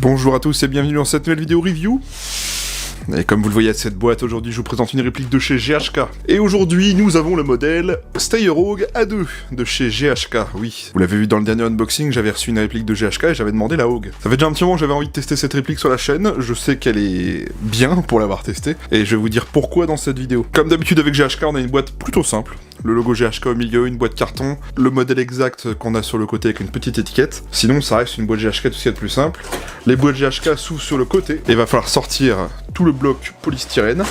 Bonjour à tous et bienvenue dans cette nouvelle vidéo review. Et comme vous le voyez à cette boîte, aujourd'hui je vous présente une réplique de chez GHK. Et aujourd'hui nous avons le modèle Steyr-Haug A2 de chez GHK, oui. Vous l'avez vu dans le dernier unboxing, j'avais reçu une réplique de GHK et j'avais demandé la Haug. Ça fait déjà un petit moment que j'avais envie de tester cette réplique sur la chaîne, je sais qu'elle est bien pour l'avoir testée, et je vais vous dire pourquoi dans cette vidéo. Comme d'habitude avec GHK, on a une boîte plutôt simple. Le logo GHK au milieu, une boîte carton, le modèle exact qu'on a sur le côté avec une petite étiquette. Sinon ça reste une boîte GHK tout ce qu'il y a de plus simple. Les boîtes GHK s'ouvrent sur le côté, et il va falloir sortir tout le bloc polystyrène.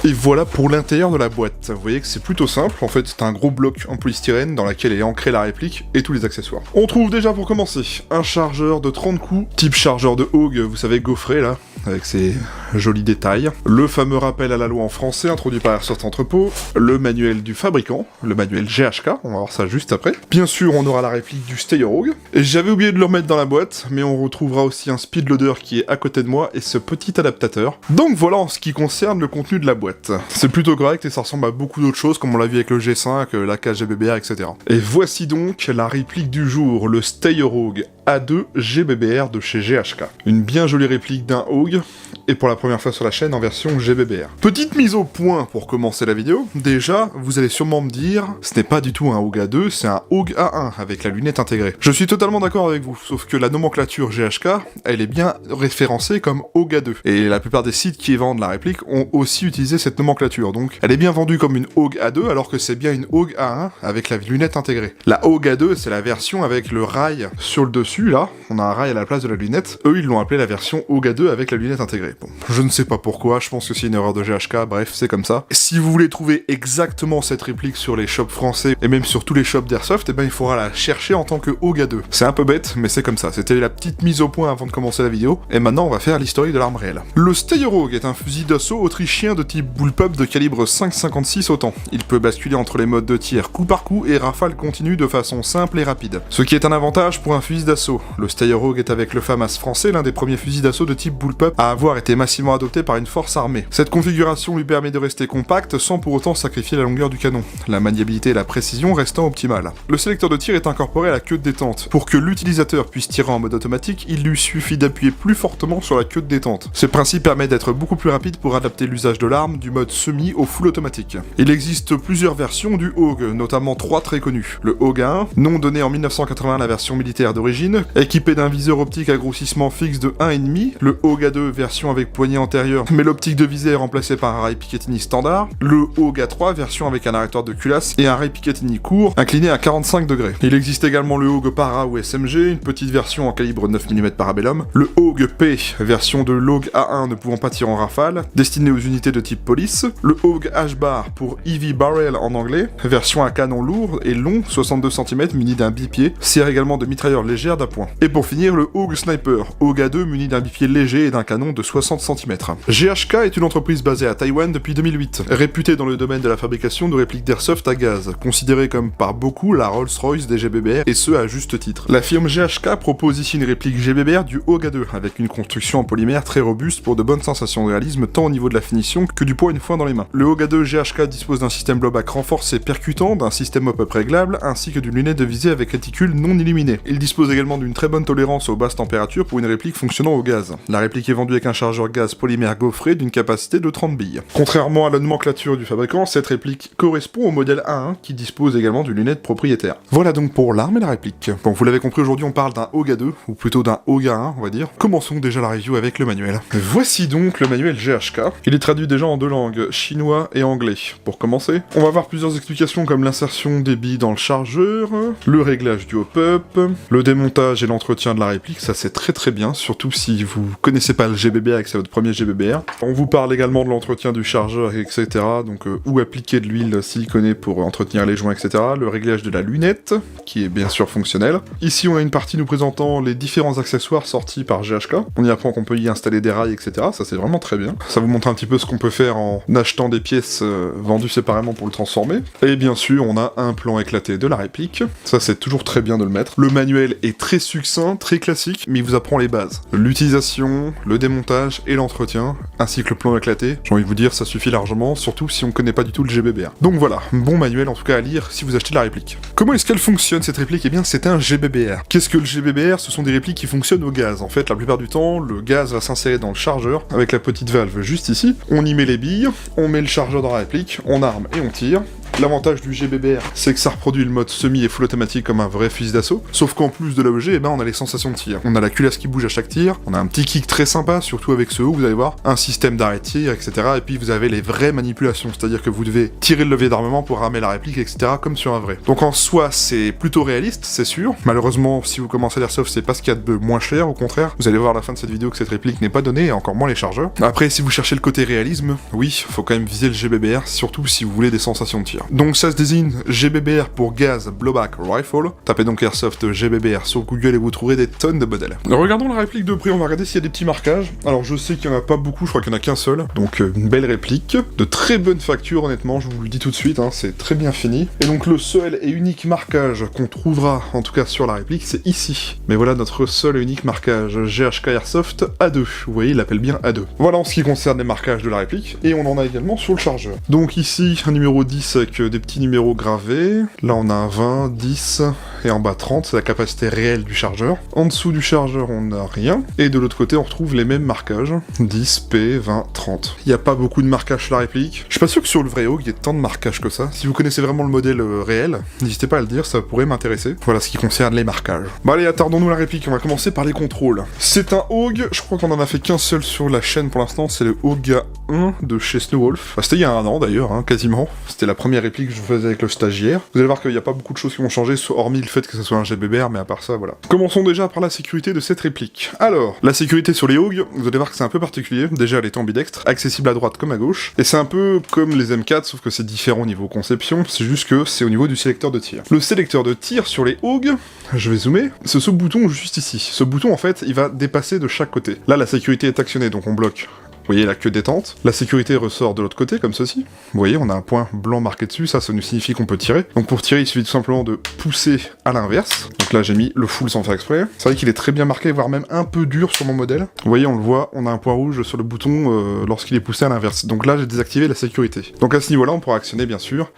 Et voilà pour l'intérieur de la boîte. Vous voyez que c'est plutôt simple, en fait c'est un gros bloc en polystyrène dans lequel est ancrée la réplique et tous les accessoires. On trouve déjà pour commencer un chargeur de 30 coups, type chargeur de Haug, vous savez gaufré là, avec ses jolis détails. Le fameux rappel à la loi en français introduit par Airsoft Entrepôt, le manuel du fabricant, le manuel GHK, on va voir ça juste après. Bien sûr on aura la réplique du Steyr-Haug, et j'avais oublié de le remettre dans la boîte, mais on retrouvera aussi un speed loader qui est à côté de moi et ce petit adaptateur. Donc voilà en ce qui concerne le contenu de la boîte. C'est plutôt correct et ça ressemble à beaucoup d'autres choses comme on l'a vu avec le G5, la GBBR, etc. Et voici donc la réplique du jour, le Steyr-Haug A2 GBBR de chez GHK. Une bien jolie réplique d'un Haug, et pour la première fois sur la chaîne en version GBBR. Petite mise au point pour commencer la vidéo. Déjà, vous allez sûrement me dire, ce n'est pas du tout un Haug A2, c'est un Haug A1 avec la lunette intégrée. Je suis totalement d'accord avec vous, sauf que la nomenclature GHK, elle est bien référencée comme Haug A2. Et la plupart des sites qui vendent la réplique ont aussi utilisé cette nomenclature, donc elle est bien vendue comme une Haug A2 alors que c'est bien une Haug A1 avec la lunette intégrée. La Haug A2, c'est la version avec le rail sur le dessus, là, on a un rail à la place de la lunette. Eux, ils l'ont appelé la version Haug A2 avec la lunette intégrée. Bon, je ne sais pas pourquoi, je pense que c'est une erreur de GHK, bref, c'est comme ça. Si vous voulez trouver exactement cette réplique sur les shops français, et même sur tous les shops d'Airsoft, eh ben il faudra la chercher en tant que Haug A2. C'est un peu bête, mais c'est comme ça. C'était la petite mise au point avant de commencer la vidéo, et maintenant on va faire l'historique de l'arme réelle. Le Steyr-Haug est un fusil d'assaut autrichien de type bullpup de calibre 5,56 au temps. Il peut basculer entre les modes de tir coup par coup et rafale continue de façon simple et rapide. Ce qui est un avantage pour un fusil d'assaut. Le Steyr-Haug est avec le FAMAS français l'un des premiers fusils d'assaut de type bullpup à avoir été massivement adopté par une force armée. Cette configuration lui permet de rester compact sans pour autant sacrifier la longueur du canon, la maniabilité et la précision restant optimales. Le sélecteur de tir est incorporé à la queue de détente. Pour que l'utilisateur puisse tirer en mode automatique, il lui suffit d'appuyer plus fortement sur la queue de détente. Ce principe permet d'être beaucoup plus rapide pour adapter l'usage de l'arme du mode semi au full automatique. Il existe plusieurs versions du Haug, notamment 3 très connues. Le Haug A1, nom donné en 1981 à la version militaire d'origine, équipé d'un viseur optique à grossissement fixe de 1,5, le Haug A2 version avec poignée antérieure, mais l'optique de visée est remplacée par un rail Picatinny standard, le Haug A3 version avec un arrêteur de culasse et un rail Picatinny court, incliné à 45 degrés. Il existe également le Haug Para ou SMG, une petite version en calibre 9 mm Parabellum, le Haug P, version de l'Haug A1 ne pouvant pas tirer en rafale, destiné aux unités de type police, le Haug H-Bar pour Heavy Barrel en anglais, version à canon lourd et long, 62 cm muni d'un bipied, sert également de mitrailleur légère d'appoint. Et pour finir, le Haug Sniper, Haug A2 muni d'un bipied léger et d'un canon de 60 cm. GHK est une entreprise basée à Taïwan depuis 2008, réputée dans le domaine de la fabrication de répliques d'airsoft à gaz, considérée comme par beaucoup la Rolls-Royce des GBBR, et ce à juste titre. La firme GHK propose ici une réplique GBBR du Haug A2, avec une construction en polymère très robuste pour de bonnes sensations de réalisme tant au niveau de la finition que du poids une fois dans les mains. Le Haug A2 GHK dispose d'un système blowback renforcé percutant, d'un système hop-up réglable, ainsi que d'une lunette de visée avec réticule non illuminée. Il dispose également d'une très bonne tolérance aux basses températures pour une réplique fonctionnant au gaz. La réplique est vendue avec un chargeur gaz polymère gaufré d'une capacité de 30 billes. Contrairement à la nomenclature du fabricant, cette réplique correspond au modèle A1 qui dispose également d'une lunette propriétaire. Voilà donc pour l'arme et la réplique. Bon, vous l'avez compris, aujourd'hui on parle d'un Haug A2, ou plutôt d'un Haug A1 on va dire. Commençons déjà la review avec le manuel. Voici donc le manuel GHK. Il est traduit déjà en 2 langues, chinois et anglais. Pour commencer, on va voir plusieurs explications comme l'insertion des billes dans le chargeur, le réglage du hop-up, le démontage et l'entretien de la réplique, ça c'est très bien, surtout si vous connaissez pas le GBBR et que c'est votre premier GBBR. On vous parle également de l'entretien du chargeur, etc. Donc où appliquer de l'huile siliconée pour entretenir les joints, etc. Le réglage de la lunette, qui est bien sûr fonctionnel. Ici on a une partie nous présentant les différents accessoires sortis par GHK. On y apprend qu'on peut y installer des rails, etc. Ça c'est vraiment très bien. Ça vous montre un petit peu ce qu'on peut faire en achetant des pièces vendues séparément pour le transformer. Et bien sûr on a un plan éclaté de la réplique. Ça c'est toujours très bien de le mettre. Le manuel est très succinct, très classique, mais il vous apprend les bases. L'utilisation, le démontage, montage et l'entretien, ainsi que le plan éclaté. J'ai envie de vous dire, ça suffit largement, surtout si on connaît pas du tout le GBBR. Donc voilà, bon manuel en tout cas à lire si vous achetez la réplique. Comment est-ce qu'elle fonctionne cette réplique? Eh bien c'est un GBBR. Qu'est-ce que le GBBR? Ce sont des répliques qui fonctionnent au gaz. En fait, la plupart du temps, le gaz va s'insérer dans le chargeur, avec la petite valve juste ici. On y met les billes, on met le chargeur dans la réplique, on arme et on tire. L'avantage du GBBR, c'est que ça reproduit le mode semi et full automatique comme un vrai fusil d'assaut, sauf qu'en plus de l'objet, eh ben, on a les sensations de tir. On a la culasse qui bouge à chaque tir, on a un petit kick très sympa, surtout avec ce haut, vous allez voir, un système d'arrêt de tir, etc. Et puis vous avez les vraies manipulations, c'est-à-dire que vous devez tirer le levier d'armement pour ramer la réplique, etc. comme sur un vrai. Donc en soi, c'est plutôt réaliste, c'est sûr. Malheureusement, si vous commencez l'airsoft, c'est pas ce qu'il y a de moins cher, au contraire. Vous allez voir à la fin de cette vidéo que cette réplique n'est pas donnée, et encore moins les chargeurs. Après, si vous cherchez le côté réalisme, oui, faut quand même viser le GBBR, surtout si vous voulez des sensations de tir. Donc ça se désigne GBBR pour Gas Blowback Rifle. Tapez donc Airsoft GBBR sur Google et vous trouverez des tonnes de modèles. Regardons la réplique de près, on va regarder s'il y a des petits marquages. Alors je sais qu'il n'y en a pas beaucoup, je crois qu'il n'y en a qu'un seul. Donc une belle réplique, de très bonne facture honnêtement, je vous le dis tout de suite, hein, c'est très bien fini. Et donc le seul et unique marquage qu'on trouvera, en tout cas sur la réplique, c'est ici. Mais voilà notre seul et unique marquage, GHK Airsoft A2. Vous voyez, il l'appelle bien A2. Voilà en ce qui concerne les marquages de la réplique, et on en a également sur le chargeur. Donc ici, un numéro 10 avec des petits numéros gravés. Là on a un 20, 10 et en bas 30, c'est la capacité réelle du chargeur. En dessous du chargeur on n'a rien. Et de l'autre côté on retrouve les mêmes marquages. 10, P, 20, 30. Il n'y a pas beaucoup de marquages sur la réplique. Je suis pas sûr que sur le vrai Hawk il y ait tant de marquages que ça. Si vous connaissez vraiment le modèle réel, n'hésitez pas à le dire, ça pourrait m'intéresser. Voilà ce qui concerne les marquages. Bon allez, attardons-nous à la réplique, on va commencer par les contrôles. C'est un Hawk, je crois qu'on en a fait qu'un seul sur la chaîne pour l'instant, c'est le Hawk 1 de chez Snowwolf. Bah, c'était il y a un an d'ailleurs, hein, quasiment. C'était la première réplique que je faisais avec le stagiaire. Vous allez voir qu'il n'y a pas beaucoup de choses qui vont changer, hormis le fait que ce soit un GBBR, mais à part ça, voilà. Commençons déjà par la sécurité de cette réplique. Alors, la sécurité sur les Hawk, vous allez voir que c'est un peu particulier. Déjà, elle est ambidextre, accessible à droite comme à gauche, et c'est un peu comme les M4, sauf que c'est différent au niveau conception, c'est juste que c'est au niveau du sélecteur de tir. Le sélecteur de tir sur les Hawk, je vais zoomer, c'est ce bouton juste ici. Ce bouton, en fait, il va dépasser de chaque côté. Là, la sécurité est actionnée, donc on bloque. Vous voyez la queue détente. La sécurité ressort de l'autre côté, comme ceci. Vous voyez, on a un point blanc marqué dessus, ça nous signifie qu'on peut tirer. Donc pour tirer, il suffit tout simplement de pousser à l'inverse. Donc là, j'ai mis le full sans faire exprès. C'est vrai qu'il est très bien marqué, voire même un peu dur sur mon modèle. Vous voyez, on le voit, on a un point rouge sur le bouton lorsqu'il est poussé à l'inverse. Donc là, j'ai désactivé la sécurité. Donc à ce niveau-là, on pourra actionner, bien sûr,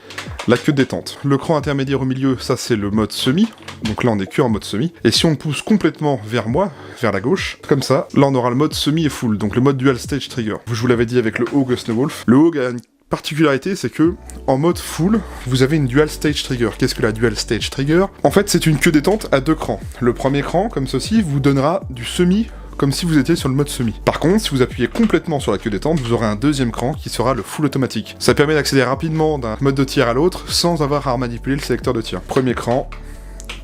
la queue détente. Le cran intermédiaire au milieu, ça c'est le mode semi. Donc là, on est que en mode semi. Et si on pousse complètement vers moi, vers la gauche, comme ça, là on aura le mode semi et full. Donc le mode dual stage trigger. Je vous l'avais dit avec le Hawk Snowwolf. Le Hawk a une particularité, c'est que en mode full, vous avez une dual stage trigger. Qu'est-ce que la dual stage trigger? En fait, c'est une queue détente à deux crans. Le premier cran, comme ceci, vous donnera du semi comme si vous étiez sur le mode semi. Par contre, si vous appuyez complètement sur la queue détente, vous aurez un deuxième cran qui sera le full automatique. Ça permet d'accéder rapidement d'un mode de tir à l'autre sans avoir à manipuler le sélecteur de tir. Premier cran,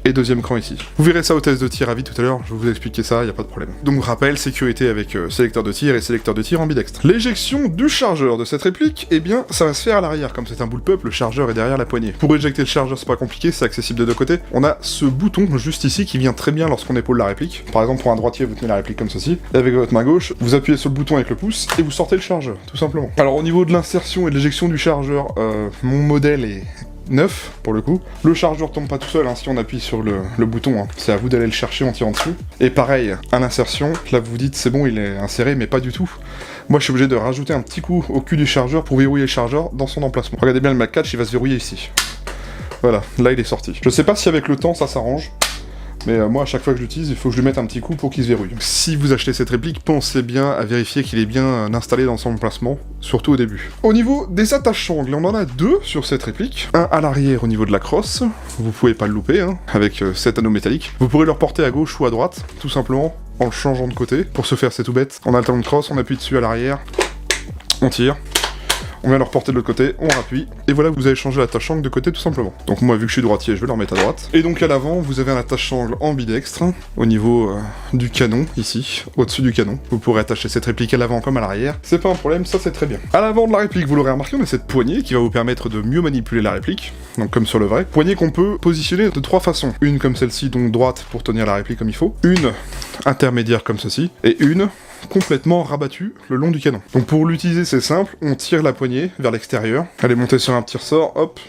et deuxième cran ici. Vous verrez ça au test de tir à vie tout à l'heure, je vais vous expliquer ça, y a pas de problème. Donc rappel, sécurité avec sélecteur de tir et sélecteur de tir ambidextre. L'éjection du chargeur de cette réplique, eh bien, ça va se faire à l'arrière, comme c'est un bullpup, le chargeur est derrière la poignée. Pour éjecter le chargeur, c'est pas compliqué, c'est accessible de deux côtés. On a ce bouton juste ici qui vient très bien lorsqu'on épaule la réplique. Par exemple, pour un droitier, vous tenez la réplique comme ceci, et avec votre main gauche, vous appuyez sur le bouton avec le pouce, et vous sortez le chargeur, tout simplement. Alors au niveau de l'insertion et de l'éjection du chargeur, mon modèle est neuf pour le coup. Le chargeur tombe pas tout seul hein, si on appuie sur le bouton, hein. C'est à vous d'aller le chercher en tirant dessus. Et pareil, à l'insertion, là vous vous dites c'est bon il est inséré, mais pas du tout. Moi je suis obligé de rajouter un petit coup au cul du chargeur pour verrouiller le chargeur dans son emplacement. Regardez bien le Mac catch, il va se verrouiller ici. Voilà, là il est sorti. Je sais pas si avec le temps ça s'arrange. Mais moi, à chaque fois que je l'utilise, il faut que je lui mette un petit coup pour qu'il se verrouille. Si vous achetez cette réplique, pensez bien à vérifier qu'il est bien installé dans son emplacement, surtout au début. Au niveau des attaches-sangles, on en a deux sur cette réplique. Un à l'arrière au niveau de la crosse, vous pouvez pas le louper, hein, avec cet anneau métallique. Vous pourrez le reporter à gauche ou à droite, tout simplement, en le changeant de côté. Pour ce faire, c'est tout bête. On a le talon de crosse, on appuie dessus à l'arrière, on tire. On vient le reporter de l'autre côté, on rappuie, et voilà, vous avez changé l'attache-sangle de côté tout simplement. Donc moi, vu que je suis droitier, je vais le remettre à droite. Et donc à l'avant, vous avez un attache-sangle ambidextre, au niveau du canon, ici, au-dessus du canon. Vous pourrez attacher cette réplique à l'avant comme à l'arrière, c'est pas un problème, ça c'est très bien. À l'avant de la réplique, vous l'aurez remarqué, on a cette poignée qui va vous permettre de mieux manipuler la réplique, donc comme sur le vrai. Poignée qu'on peut positionner de trois façons. Une comme celle-ci, donc droite pour tenir la réplique comme il faut. Une intermédiaire comme ceci, et une complètement rabattue le long du canon. Donc pour l'utiliser c'est simple, on tire la poignée vers l'extérieur, elle est montée sur un petit ressort, hop,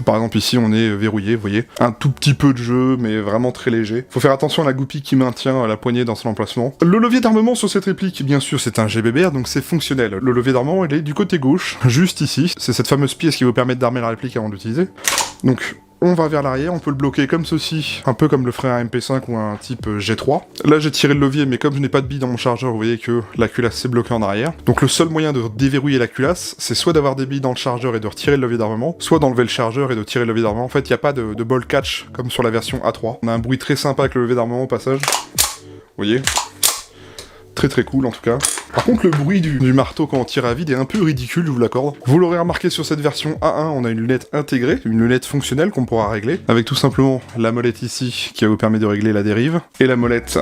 Par exemple ici on est verrouillé, vous voyez. Un tout petit peu de jeu, mais vraiment très léger. Faut faire attention à la goupille qui maintient la poignée dans son emplacement. Le levier d'armement sur cette réplique, bien sûr c'est un GBBR, donc c'est fonctionnel. Le levier d'armement il est du côté gauche, juste ici. C'est cette fameuse pièce qui vous permet d'armer la réplique avant de l'utiliser. Donc on va vers l'arrière, on peut le bloquer comme ceci, un peu comme le ferait un MP5 ou un type G3. Là j'ai tiré le levier, mais comme je n'ai pas de bille dans mon chargeur, vous voyez que la culasse s'est bloquée en arrière. Donc le seul moyen de déverrouiller la culasse, c'est soit d'avoir des billes dans le chargeur et de retirer le levier d'armement, soit d'enlever le chargeur et de tirer le levier d'armement. En fait, il n'y a pas de ball catch comme sur la version A3. On a un bruit très sympa avec le levier d'armement au passage. Vous voyez ? Très très cool en tout cas. Par contre le bruit du marteau quand on tire à vide est un peu ridicule, je vous l'accorde. Vous l'aurez remarqué sur cette version A1, on a une lunette intégrée, une lunette fonctionnelle qu'on pourra régler, avec tout simplement la molette ici qui vous permet de régler la dérive, et la molette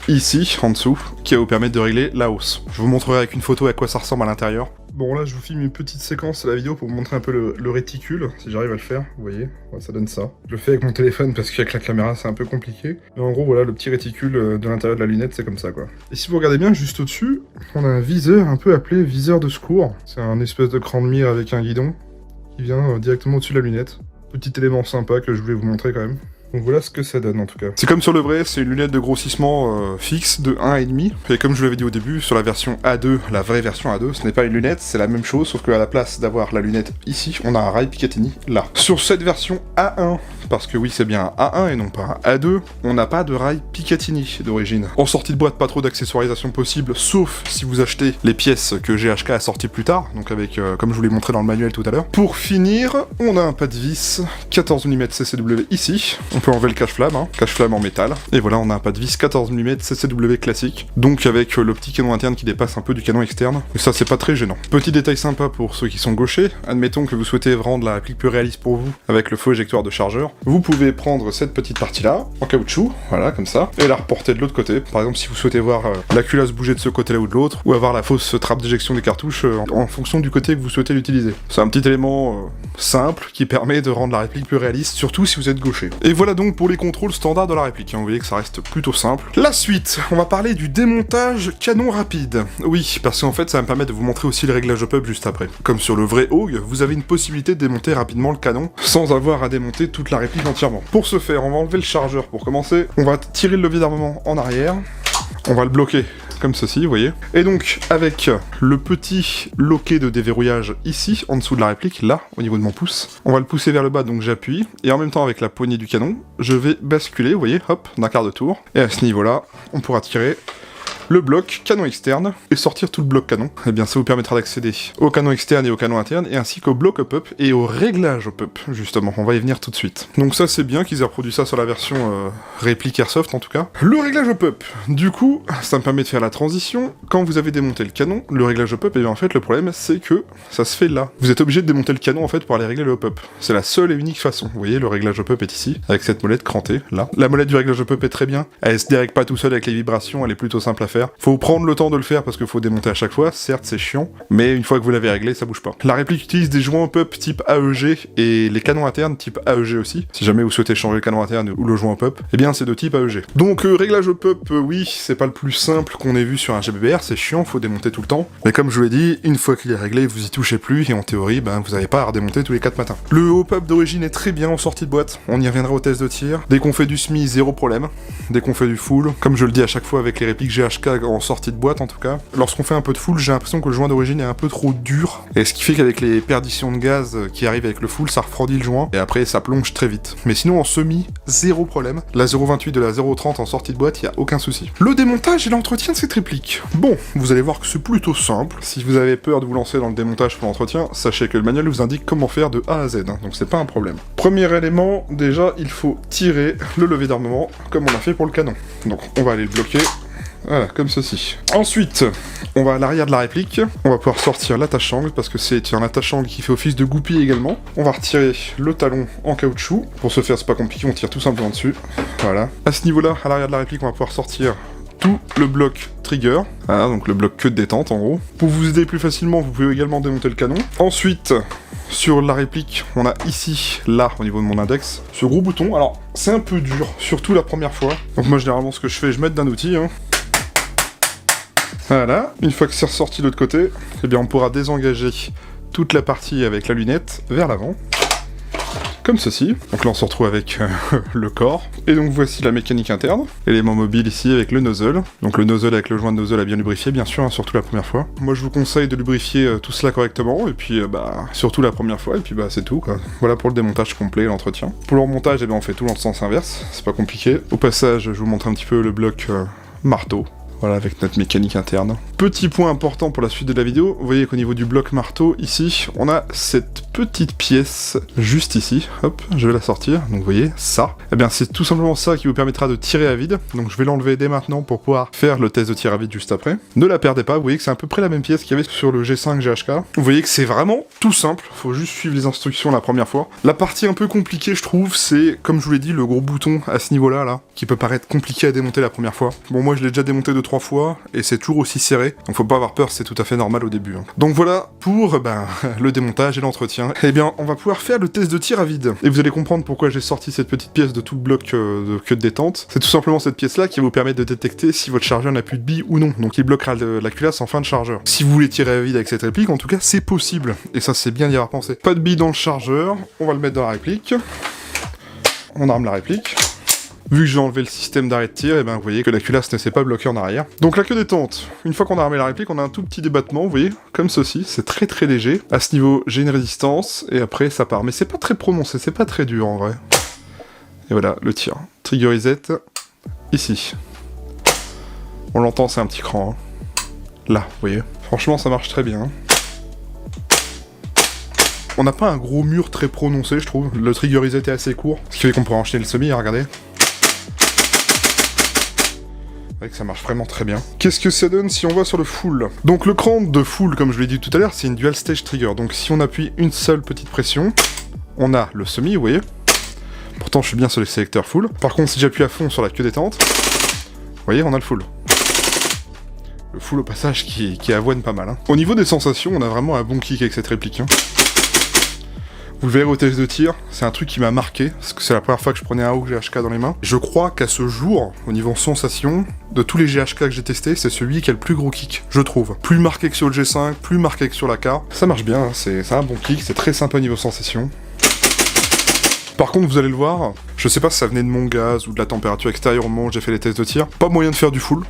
ici, en dessous, qui va vous permettre de régler la hausse. Je vous montrerai avec une photo à quoi ça ressemble à l'intérieur. Bon là je vous filme une petite séquence de la vidéo pour vous montrer un peu le réticule, si j'arrive à le faire, vous voyez, ouais, ça donne ça. Je le fais avec mon téléphone parce qu'avec la caméra c'est un peu compliqué. Mais en gros voilà, le petit réticule de l'intérieur de la lunette c'est comme ça quoi. Et si vous regardez bien, juste au-dessus, on a un viseur un peu appelé viseur de secours. C'est un espèce de cran de mire avec un guidon qui vient directement au-dessus de la lunette. Petit élément sympa que je voulais vous montrer quand même. Donc voilà ce que ça donne en tout cas. C'est comme sur le vrai, c'est une lunette de grossissement fixe de 1,5. Et comme je vous l'avais dit au début, sur la version A2, la vraie version A2, ce n'est pas une lunette, c'est la même chose, sauf qu'à la place d'avoir la lunette ici, on a un rail Picatinny là. Sur cette version A1, parce que oui c'est bien un A1 et non pas un A2, on n'a pas de rail Picatinny d'origine. En sortie de boîte, pas trop d'accessoirisation possible, sauf si vous achetez les pièces que GHK a sorties plus tard, donc avec, comme je vous l'ai montré dans le manuel tout à l'heure. Pour finir, on a un pas de vis 14 mm CCW ici. On peut enlever le cache-flamme, hein, cache-flamme en métal. Et voilà, on a un pas de vis 14 mm CCW classique. Donc avec le petit canon interne qui dépasse un peu du canon externe. Et ça, c'est pas très gênant. Petit détail sympa pour ceux qui sont gauchers. Admettons que vous souhaitez rendre la réplique plus réaliste pour vous avec le faux éjectoire de chargeur. Vous pouvez prendre cette petite partie-là, en caoutchouc, voilà, comme ça, et la reporter de l'autre côté. Par exemple, si vous souhaitez voir la culasse bouger de ce côté-là ou de l'autre, ou avoir la fausse trappe d'éjection des cartouches en fonction du côté que vous souhaitez l'utiliser. C'est un petit élément simple qui permet de rendre la réplique plus réaliste, surtout si vous êtes gaucher. Et voilà donc pour les contrôles standards de la réplique, hein. Vous voyez que ça reste plutôt simple. La suite, on va parler du démontage canon rapide. Oui, parce qu'en fait ça va me permettre de vous montrer aussi le réglage au pub juste après. Comme sur le vrai AUG, vous avez une possibilité de démonter rapidement le canon, sans avoir à démonter toute la réplique entièrement. Pour ce faire, on va enlever le chargeur pour commencer, on va tirer le levier d'armement en arrière, on va le bloquer comme ceci, vous voyez. Et donc, avec le petit loquet de déverrouillage ici, en dessous de la réplique, là, au niveau de mon pouce, on va le pousser vers le bas, donc j'appuie, et en même temps avec la poignée du canon, je vais basculer, vous voyez, hop, d'un quart de tour, et à ce niveau-là, on pourra tirer le bloc canon externe et sortir tout le bloc canon. Et bien ça vous permettra d'accéder au canon externe et au canon interne et ainsi qu'au bloc hop-up et au réglage hop-up justement, on va y venir tout de suite. Donc ça c'est bien qu'ils aient reproduit ça sur la version réplique Airsoft en tout cas. Le réglage hop-up, du coup ça me permet de faire la transition. Quand vous avez démonté le canon, le réglage hop-up, et bien en fait le problème c'est que ça se fait là. Vous êtes obligé de démonter le canon en fait pour aller régler le hop-up. C'est la seule et unique façon. Vous voyez le réglage hop-up est ici, avec cette molette crantée là. La molette du réglage hop-up est très bien, elle se dérègle pas tout seul avec les vibrations, elle est plutôt simple à faire. Faut prendre le temps de le faire parce qu'il faut démonter à chaque fois, certes c'est chiant, mais une fois que vous l'avez réglé, ça bouge pas. La réplique utilise des joints hop-up type AEG et les canons internes type AEG aussi. Si jamais vous souhaitez changer le canon interne ou le joint hop-up, eh bien c'est de type AEG. Donc réglage hop-up, oui, c'est pas le plus simple qu'on ait vu sur un GBBR, c'est chiant, faut démonter tout le temps. Mais comme je vous l'ai dit, une fois qu'il est réglé, vous y touchez plus et en théorie, ben vous n'avez pas à redémonter tous les 4 matins. Le hop-up d'origine est très bien en sortie de boîte, on y reviendra au test de tir. Dès qu'on fait du semi, zéro problème. Dès qu'on fait du full, comme je le dis à chaque fois avec les répliques GHK en sortie de boîte en tout cas, lorsqu'on fait un peu de full, j'ai l'impression que le joint d'origine est un peu trop dur, et ce qui fait qu'avec les perditions de gaz qui arrivent avec le full, ça refroidit le joint, et après ça plonge très vite. Mais sinon en semi, zéro problème. La 0.28 de la 0.30 en sortie de boîte, y a aucun souci. Le démontage et l'entretien de cette réplique. Bon, vous allez voir que c'est plutôt simple. Si vous avez peur de vous lancer dans le démontage pour l'entretien, sachez que le manuel vous indique comment faire de A à Z, hein, donc c'est pas un problème. Premier élément, déjà, il faut tirer le levier d'armement, comme on a fait pour le canon. Donc on va aller le bloquer. Voilà, comme ceci. Ensuite, on va à l'arrière de la réplique, on va pouvoir sortir l'attache-angle, parce que c'est un attache-angle qui fait office de goupille également. On va retirer le talon en caoutchouc. Pour ce faire, c'est pas compliqué, on tire tout simplement dessus. Voilà. À ce niveau-là, à l'arrière de la réplique, on va pouvoir sortir tout le bloc trigger, voilà, donc le bloc queue de détente en gros. Pour vous aider plus facilement, vous pouvez également démonter le canon. Ensuite, sur la réplique, on a ici, là, au niveau de mon index, ce gros bouton. Alors, c'est un peu dur, surtout la première fois. Donc moi, généralement, ce que je fais, je m'aide d'un outil, hein. Voilà, une fois que c'est ressorti de l'autre côté, eh bien on pourra désengager toute la partie avec la lunette vers l'avant. comme ceci. Donc là on se retrouve avec le corps. Et donc voici la mécanique interne. Élément mobile ici avec le nozzle. Donc le nozzle avec le joint de nozzle à bien lubrifier, bien sûr, hein, surtout la première fois. Moi je vous conseille de lubrifier tout cela correctement, et puis surtout la première fois, et puis c'est tout quoi. Voilà pour le démontage complet, l'entretien. Pour le remontage, on fait tout dans le sens inverse, c'est pas compliqué. Au passage, je vous montre un petit peu le bloc marteau. Voilà, avec notre mécanique interne. Petit point important pour la suite de la vidéo, vous voyez qu'au niveau du bloc marteau, ici, on a cette petite pièce juste ici. Hop, je vais la sortir. Donc vous voyez, ça. Eh bien, c'est tout simplement ça qui vous permettra de tirer à vide. Donc je vais l'enlever dès maintenant pour pouvoir faire le test de tir à vide juste après. Ne la perdez pas, vous voyez que c'est à peu près la même pièce qu'il y avait sur le G5 GHK. Vous voyez que c'est vraiment tout simple, faut juste suivre les instructions la première fois. La partie un peu compliquée, je trouve, c'est, comme je vous l'ai dit, le gros bouton à ce niveau-là, là, qui peut paraître compliqué à démonter la première fois. Bon, moi je l'ai déjà démonté 2-3 fois, et c'est toujours aussi serré, donc faut pas avoir peur, c'est tout à fait normal au début. Hein. Donc voilà pour le démontage et l'entretien. Eh bien, on va pouvoir faire le test de tir à vide. Et vous allez comprendre pourquoi j'ai sorti cette petite pièce de tout le bloc de queue de détente. C'est tout simplement cette pièce-là qui va vous permettre de détecter si votre chargeur n'a plus de billes ou non. Donc il bloquera la culasse en fin de chargeur. Si vous voulez tirer à vide avec cette réplique, en tout cas, c'est possible. Et ça, c'est bien d'y avoir pensé. Pas de billes dans le chargeur, on va le mettre dans la réplique. On arme la réplique. Vu que j'ai enlevé le système d'arrêt de tir, et vous voyez que la culasse ne s'est pas bloquée en arrière. Donc la queue détente, une fois qu'on a armé la réplique, on a un tout petit débattement, vous voyez, comme ceci, c'est très très léger. À ce niveau, j'ai une résistance, et après ça part. Mais c'est pas très prononcé, c'est pas très dur en vrai. Et voilà, le tir. Trigger reset, ici. On l'entend, c'est un petit cran. Hein. Là, vous voyez. Franchement, ça marche très bien. Hein. On n'a pas un gros mur très prononcé, je trouve. Le trigger reset est assez court, ce qui fait qu'on pourra enchaîner le semi, regardez. Que ça marche vraiment très bien. Qu'est-ce que ça donne si on va sur le full? Donc le cran de full, comme je l'ai dit tout à l'heure, c'est une dual stage trigger. Donc si on appuie une seule petite pression, on a le semi, vous voyez. Pourtant je suis bien sur les sélecteurs full. Par contre si j'appuie à fond sur la queue détente, vous voyez, on a le full. Le full au passage qui avoine pas mal. Hein. Au niveau des sensations, on a vraiment un bon kick avec cette réplique. Hein. Vous le verrez au test de tir, c'est un truc qui m'a marqué, parce que c'est la première fois que je prenais un AUG GHK dans les mains. Je crois qu'à ce jour, au niveau sensation, de tous les GHK que j'ai testés, c'est celui qui a le plus gros kick, je trouve. Plus marqué que sur le G5, plus marqué que sur la K. Ça marche bien, hein, c'est un bon kick, c'est très sympa au niveau sensation. Par contre, vous allez le voir, je sais pas si ça venait de mon gaz ou de la température extérieure au moment où j'ai fait les tests de tir, pas moyen de faire du full.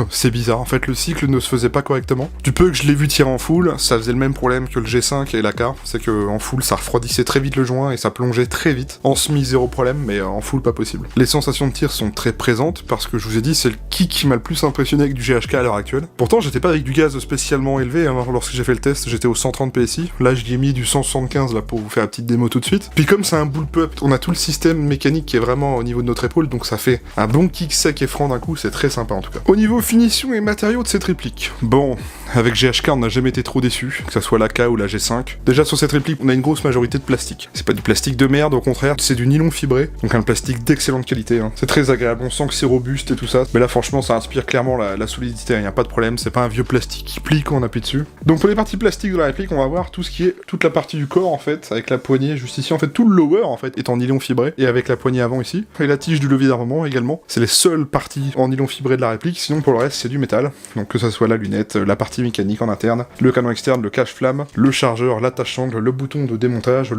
C'est bizarre, en fait le cycle ne se faisait pas correctement. Du peu que je l'ai vu tirer en full, ça faisait le même problème que le G5 et la K, c'est que en full ça refroidissait très vite le joint et ça plongeait très vite. En semi zéro problème, mais en full pas possible. Les sensations de tir sont très présentes parce que je vous ai dit c'est le kick qui m'a le plus impressionné avec du GHK à l'heure actuelle. Pourtant j'étais pas avec du gaz spécialement élevé, hein, lorsque j'ai fait le test j'étais au 130 PSI, là j'y ai mis du 175 là pour vous faire la petite démo tout de suite. Puis comme c'est un bullpup, on a tout le système mécanique qui est vraiment au niveau de notre épaule, donc ça fait un bon kick sec et franc d'un coup, c'est très sympa en tout cas. Au niveau finition et matériaux de cette réplique, bon, avec GHK on n'a jamais été trop déçus, que ça soit la K ou la G5. Déjà sur cette réplique, on a une grosse majorité de plastique. C'est pas du plastique de merde, au contraire, c'est du nylon fibré, donc un plastique d'excellente qualité. Hein. C'est très agréable, on sent que c'est robuste et tout ça, mais là franchement ça inspire clairement la solidité, il n'y a pas de problème, c'est pas un vieux plastique qui plie quand on appuie dessus. Donc pour les parties plastiques de la réplique, on va voir tout ce qui est, toute la partie du corps en fait, avec la poignée juste ici, en fait tout le lower en fait est en nylon fibré, et avec la poignée avant ici, et la tige du levier d'armement également. C'est les seules parties en nylon fibré de la réplique, sinon pour le reste c'est du métal. Donc que ça soit la lunette, la partie mécanique en interne, le canon externe, le cache-flamme, le chargeur, l'attache-angle, le bouton de démontage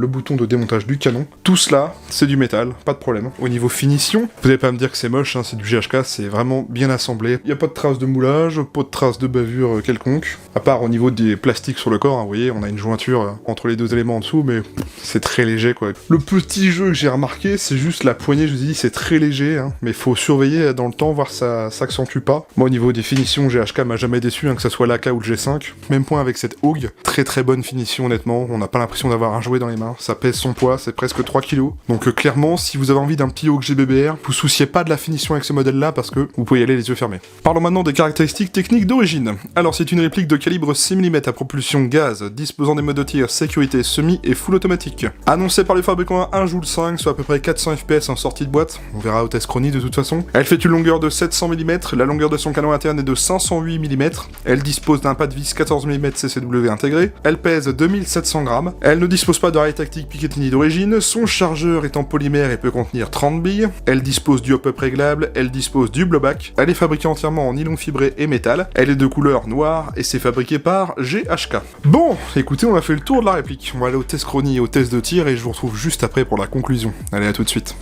du canon, tout cela c'est du métal, pas de problème. Au niveau finition, vous allez pas me dire que c'est moche, hein, c'est du GHK, c'est vraiment bien assemblé. Il n'y a pas de traces de moulage, pas de traces de bavure quelconque, à part au niveau des plastiques sur le corps, hein, vous voyez, on a une jointure entre les deux éléments en dessous, mais c'est très léger quoi. Le petit jeu que j'ai remarqué, c'est juste la poignée, je vous ai dit, c'est très léger, hein, mais faut surveiller dans le temps, voir ça s'accentue pas. Moi, au niveau des finitions, GHK m'a jamais déçu, hein, que ça soit l'AK ou le G5. Même point avec cette AUG. Très très bonne finition, honnêtement. On n'a pas l'impression d'avoir un jouet dans les mains. Ça pèse son poids, c'est presque 3 kg. Donc clairement, si vous avez envie d'un petit AUG GBBR, vous souciez pas de la finition avec ce modèle-là, parce que vous pouvez y aller les yeux fermés. Parlons maintenant des caractéristiques techniques d'origine. Alors, c'est une réplique de calibre 6 mm à propulsion gaz, disposant des modes de tir sécurité semi et full automatique. Annoncé par le fabricant à 1 Joule 5, soit à peu près 400 FPS en sortie de boîte. On verra au test chronie de toute façon. Elle fait une longueur de 700 mm, la longueur de son canon interne est de 508 mm, elle dispose d'un pas de vis 14 mm CCW intégré, elle pèse 2700 grammes, elle ne dispose pas d'oreille tactique Picatinny d'origine, son chargeur est en polymère et peut contenir 30 billes, elle dispose du hop-up réglable, elle dispose du blowback, elle est fabriquée entièrement en nylon fibré et métal, elle est de couleur noire et c'est fabriqué par par GHK. Bon, écoutez, on a fait le tour de la réplique. On va aller au test chronie et au test de tir et je vous retrouve juste après pour la conclusion. Allez, à tout de suite.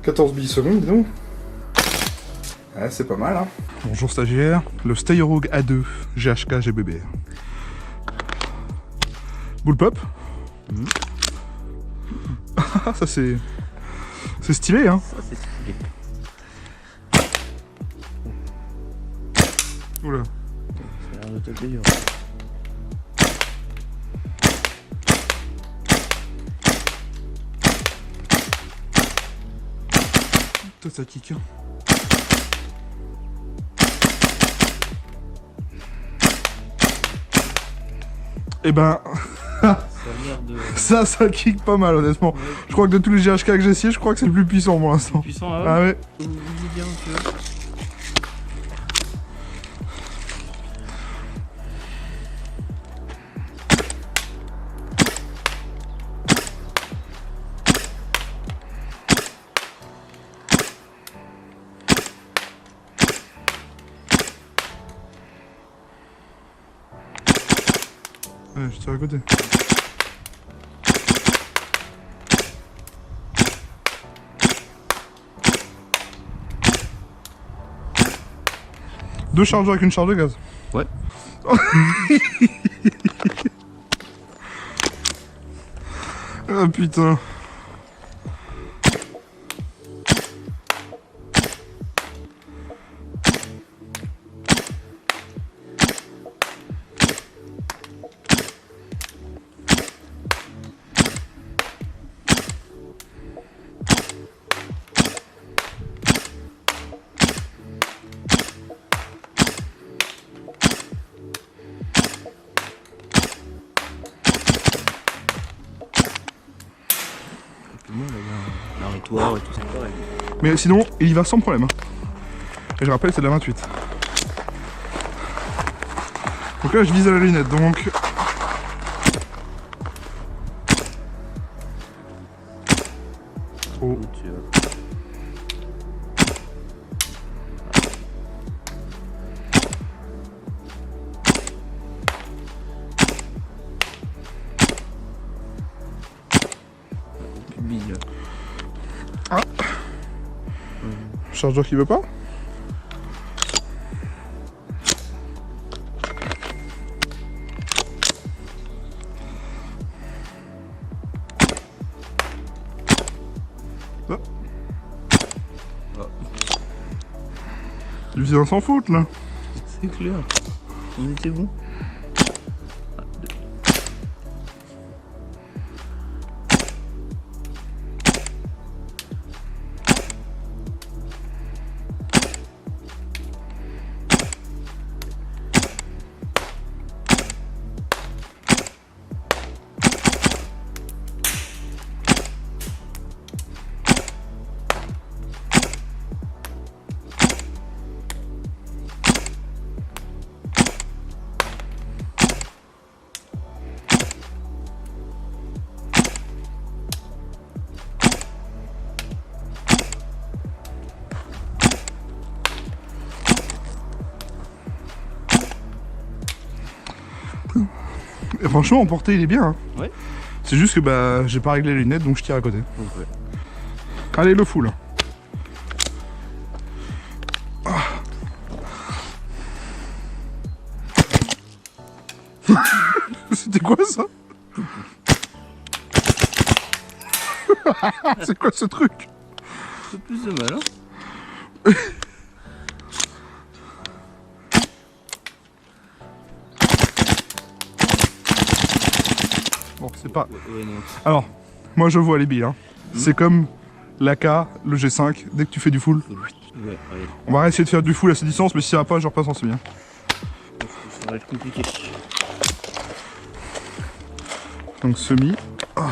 « 14 millisecondes, dis donc. Ouais, c'est pas mal, hein. Bonjour stagiaire, le Steyr-Rogue A2 GHK GBB. Bull pop. Ah, ça c'est... C'est stylé, hein. Ça c'est stylé. Oula. Ça a l'air de te dur. Toi ça kick, hein. Eh ben... ça kick pas mal honnêtement. Ouais. Je crois que de tous les GHK que j'ai essayé, je crois que c'est le plus puissant pour l'instant. Puissant là. Ah ouais. Vous dites bien que... Ouais, je tire à côté. Deux chargeurs avec une charge de gaz. Ouais. Ah putain. L'arrêtoir et tout ça. Mais sinon, il y va sans problème. Et je rappelle, c'est de la 28. Donc là, je vise à la lunette, donc... Oh. Ah. Chargeur qui veut pas. Ah. Du viens sans faute là. C'est clair. On était bon. Et franchement, en portée, il est bien. Hein. Ouais. C'est juste que bah j'ai pas réglé les lunettes, donc je tire à côté. Ouais. Allez, le full. Ah. C'était quoi ça? C'est quoi ce truc? C'est plus de mal, hein. Bon, c'est pas... Ouais, non. Alors, moi je vois les billes, hein. C'est comme l'AK, le G5, dès que tu fais du full. Ouais, On va essayer de faire du full à cette distance, mais si ça va pas, je repasse en semi. Ça va être compliqué. Donc semi. Ah.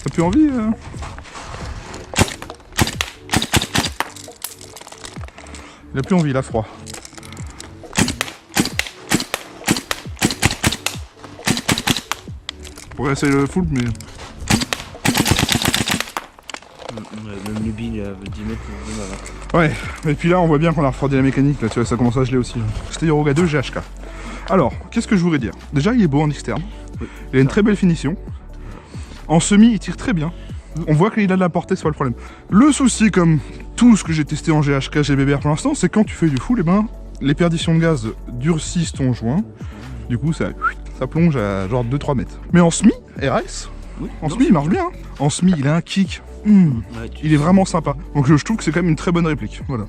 T'as plus envie Il a plus envie, il a froid. On pourrait essayer le full, mais... Même le bill à 10 mètres, on va voir. Ouais, et puis là on voit bien qu'on a refroidi la mécanique, là tu vois, ça commence à geler aussi. Steyr 2 GHK. Alors, qu'est-ce que je voudrais dire? Déjà il est beau en externe, Oui. Il a une très belle finition. En semi il tire très bien. On voit qu'il a de la portée, c'est pas le problème. Le souci, comme tout ce que j'ai testé en GHK, GBBR pour l'instant, c'est quand tu fais du full, et ben les perditions de gaz durcissent ton joint. Du coup ça plonge à genre 2-3 mètres. Mais en semi, RS, Oui, en non, semi il marche bien. Hein. En semi il a un kick. Ouais, Il est vraiment sympa. Donc je trouve que c'est quand même une très bonne réplique. Voilà.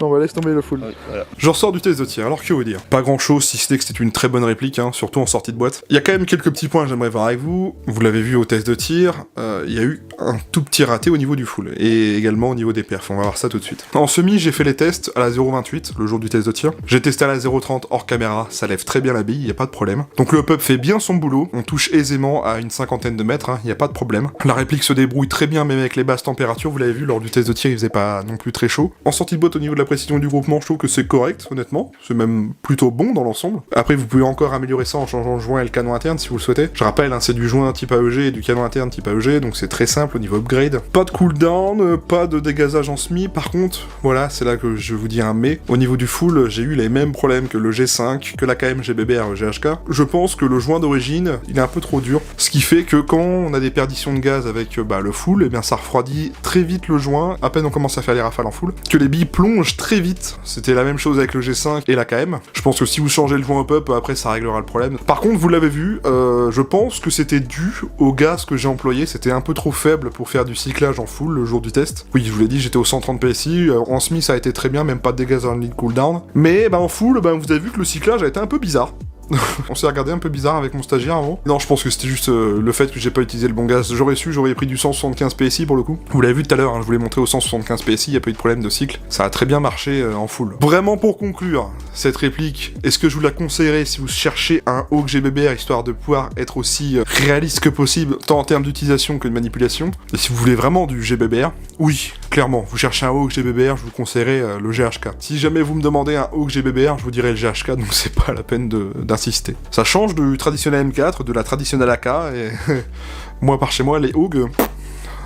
Non, bah laisse tomber le full. Ouais, voilà. Je ressors du test de tir, alors que vous dire? Pas grand chose si c'était que c'était une très bonne réplique, hein, surtout en sortie de boîte. Il y a quand même quelques petits points que j'aimerais voir avec vous. Vous l'avez vu au test de tir, il y a eu un tout petit raté au niveau du full, et également au niveau des perfs, on va voir ça tout de suite. En semi, j'ai fait les tests à la 0.28, le jour du test de tir. J'ai testé à la 0.30 hors caméra, ça lève très bien la bille, y a pas de problème. Donc le hop-up fait bien son boulot, on touche aisément à une cinquantaine de mètres, y a pas de problème. La réplique se débrouille très bien même avec les basses températures, vous l'avez vu lors du test de tir, il faisait pas non plus très chaud. En sortie de boîte au niveau de la précision du groupement, je trouve que c'est correct, honnêtement, c'est même plutôt bon dans l'ensemble. Après vous pouvez encore améliorer ça en changeant le joint et le canon interne si vous le souhaitez. Je rappelle, c'est du joint type AEG et du canon interne type AEG, donc c'est très simple au niveau upgrade. Pas de cooldown, pas de dégazage en semi, par contre, voilà, c'est là que je vous dis un mais. Au niveau du full, j'ai eu les mêmes problèmes que le G5, que la KM GBBR GHK. Je pense que le joint d'origine, il est un peu trop dur, ce qui fait que quand on a des perditions de gaz avec le full, et bien ça refroidit très vite le joint, à peine on commence à faire les rafales en full, que les billes plongent très vite. C'était la même chose avec le G5 et la KM. Je pense que si vous changez le joint up, après ça réglera le problème. Par contre, vous l'avez vu, je pense que c'était dû au gaz que j'ai employé, c'était un peu trop faible pour faire du cyclage en full le jour du test. Oui, je vous l'ai dit, j'étais au 130 PSI, en semi ça a été très bien, même pas de dégâts en lead cooldown. Mais en full, vous avez vu que le cyclage a été un peu bizarre. On s'est regardé un peu bizarre avec mon stagiaire avant. Non, je pense que c'était juste le fait que j'ai pas utilisé le bon gaz. J'aurais su, j'aurais pris du 175 PSI pour le coup. Vous l'avez vu tout à l'heure, je vous l'ai montré au 175 PSI, y a pas eu de problème de cycle. Ça a très bien marché en full. Vraiment pour conclure, cette réplique, est-ce que je vous la conseillerais si vous cherchez un Hawk GBBR histoire de pouvoir être aussi réaliste que possible, tant en termes d'utilisation que de manipulation? Et si vous voulez vraiment du GBBR, oui, clairement, vous cherchez un Hawk GBBR, je vous conseillerais le GHK. Si jamais vous me demandez un Hawk GBBR, je vous dirais le GHK, donc c'est pas la peine d'insister. Ça change du traditionnel M4, de la traditionnelle AK, et moi par chez moi, les Hawk,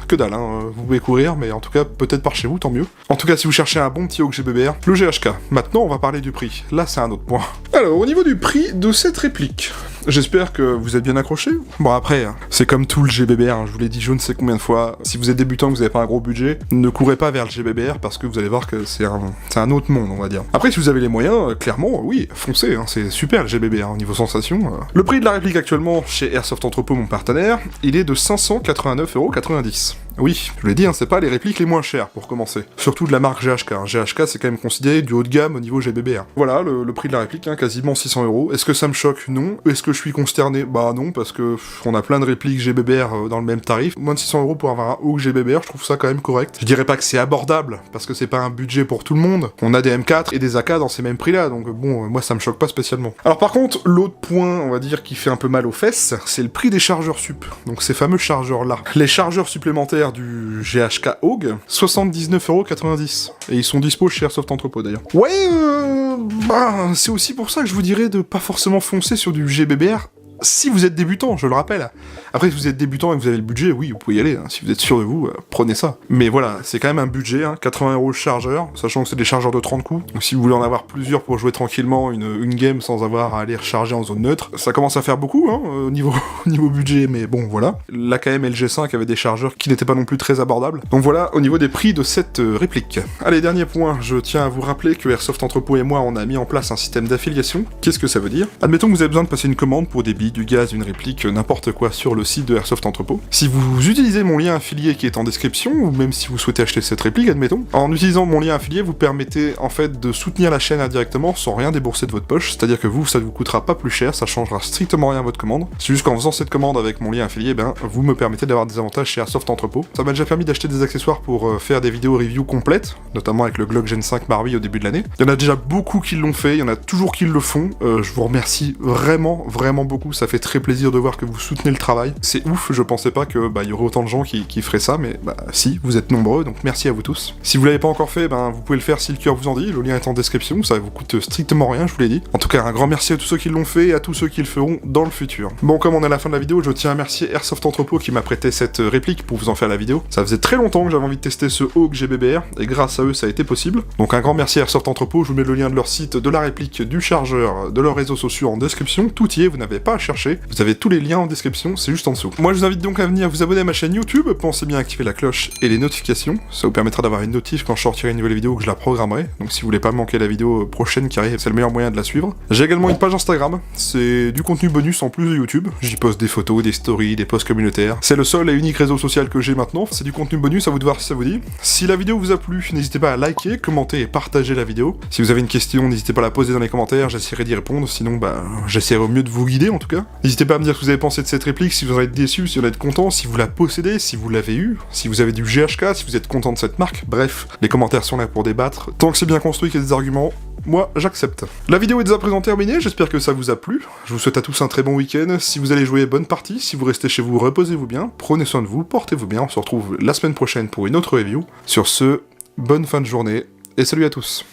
que dalle, vous pouvez courir, mais en tout cas, peut-être par chez vous, tant mieux. En tout cas, si vous cherchez un bon petit Hawk GBBR, le GHK. Maintenant, on va parler du prix. Là, c'est un autre point. Alors, au niveau du prix de cette réplique, j'espère que vous êtes bien accrochés. Bon, après, c'est comme tout le GBBR, je vous l'ai dit je ne sais combien de fois. Si vous êtes débutant, que vous n'avez pas un gros budget, ne courez pas vers le GBBR, parce que vous allez voir que c'est un autre monde, on va dire. Après, si vous avez les moyens, clairement, oui, foncez, c'est super le GBBR, au niveau sensation. Le prix de la réplique actuellement, chez Airsoft Entrepôt, mon partenaire, il est de 589,90 €. Oui, je l'ai dit, hein, c'est pas les répliques les moins chères pour commencer. Surtout de la marque GHK. Hein. GHK c'est quand même considéré du haut de gamme au niveau GBBR. Voilà, le prix de la réplique, hein, quasiment 600€. Est-ce que ça me choque? Non. Est-ce que je suis consterné? Bah non, parce que on a plein de répliques GBBR dans le même tarif. Moins de 600€ pour avoir un Hawk GBBR, je trouve ça quand même correct. Je dirais pas que c'est abordable, parce que c'est pas un budget pour tout le monde. On a des M4 et des AK dans ces mêmes prix-là, donc bon, moi ça me choque pas spécialement. Alors par contre, l'autre point, on va dire, qui fait un peu mal aux fesses, c'est le prix des chargeurs sup. Donc ces fameux chargeurs-là. Les chargeurs supplémentaires du GHK Hawk, 79,90€. Et ils sont dispo chez Airsoft Entrepôt d'ailleurs. Ouais, bah, c'est aussi pour ça que je vous dirais de pas forcément foncer sur du GBBR. Si vous êtes débutant, je le rappelle. Après, si vous êtes débutant et que vous avez le budget, oui, vous pouvez y aller. Hein. Si vous êtes sûr de vous, prenez ça. Mais voilà, c'est quand même un budget, hein, 80€ le chargeur, sachant que c'est des chargeurs de 30 coups. Donc si vous voulez en avoir plusieurs pour jouer tranquillement une game sans avoir à aller recharger en zone neutre, ça commence à faire beaucoup, hein, au niveau budget, mais bon, voilà. L'AKM LG5 avait des chargeurs qui n'étaient pas non plus très abordables. Donc voilà, au niveau des prix de cette réplique. Allez, dernier point, je tiens à vous rappeler que Airsoft Entrepôt et moi, on a mis en place un système d'affiliation. Qu'est-ce que ça veut dire? Admettons que vous avez besoin de passer une commande pour des billes, du gaz, une réplique, n'importe quoi sur le site de Airsoft Entrepôt. Si vous utilisez mon lien affilié qui est en description, ou même si vous souhaitez acheter cette réplique, admettons, en utilisant mon lien affilié, vous permettez en fait de soutenir la chaîne indirectement sans rien débourser de votre poche, c'est-à-dire que vous, ça ne vous coûtera pas plus cher, ça changera strictement rien à votre commande. C'est juste qu'en faisant cette commande avec mon lien affilié, ben, vous me permettez d'avoir des avantages chez Airsoft Entrepôt. Ça m'a déjà permis d'acheter des accessoires pour faire des vidéos review complètes, notamment avec le Glock Gen 5 Marui au début de l'année. Il y en a déjà beaucoup qui l'ont fait, il y en a toujours qui le font, je vous remercie vraiment beaucoup, ça fait très plaisir de voir que vous soutenez le travail. C'est ouf, je pensais pas que y aurait autant de gens qui feraient ça, mais si, vous êtes nombreux, donc merci à vous tous. Si vous l'avez pas encore fait, vous pouvez le faire si le cœur vous en dit, le lien est en description, ça vous coûte strictement rien, je vous l'ai dit. En tout cas, un grand merci à tous ceux qui l'ont fait et à tous ceux qui le feront dans le futur. Bon, comme on est à la fin de la vidéo, je tiens à remercier Airsoft Entrepôt qui m'a prêté cette réplique pour vous en faire la vidéo. Ça faisait très longtemps que j'avais envie de tester ce Hawk GBBR, et grâce à eux, ça a été possible. Donc un grand merci à Airsoft Entrepôt, je vous mets le lien de leur site, de la réplique, du chargeur, de leurs réseaux sociaux en description, tout y est, vous n'avez pas à chercher, vous avez tous les liens en description, c'est juste en dessous. Moi je vous invite donc à venir vous abonner à ma chaîne YouTube, pensez bien à activer la cloche et les notifications, ça vous permettra d'avoir une notif quand je sortirai une nouvelle vidéo que je la programmerai, donc si vous voulez pas manquer la vidéo prochaine qui arrive, c'est le meilleur moyen de la suivre. J'ai également une page Instagram, c'est du contenu bonus en plus de YouTube, j'y poste des photos, des stories, des posts communautaires, c'est le seul et unique réseau social que j'ai maintenant, c'est du contenu bonus, à vous de voir si ça vous dit. Si la vidéo vous a plu, n'hésitez pas à liker, commenter et partager la vidéo. Si vous avez une question, n'hésitez pas à la poser dans les commentaires, j'essaierai d'y répondre, sinon j'essaierai au mieux de vous guider en tout cas. N'hésitez pas à me dire ce que vous avez pensé de cette réplique, si vous en êtes déçu, si vous en êtes content, si vous la possédez, si vous l'avez eu, si vous avez du GHK, si vous êtes content de cette marque, bref, les commentaires sont là pour débattre. Tant que c'est bien construit, qu'il y a des arguments, moi j'accepte. La vidéo est déjà présent terminée, j'espère que ça vous a plu. Je vous souhaite à tous un très bon week-end. Si vous allez jouer, bonne partie. Si vous restez chez vous, reposez-vous bien, prenez soin de vous, portez-vous bien. On se retrouve la semaine prochaine pour une autre review. Sur ce, bonne fin de journée et salut à tous.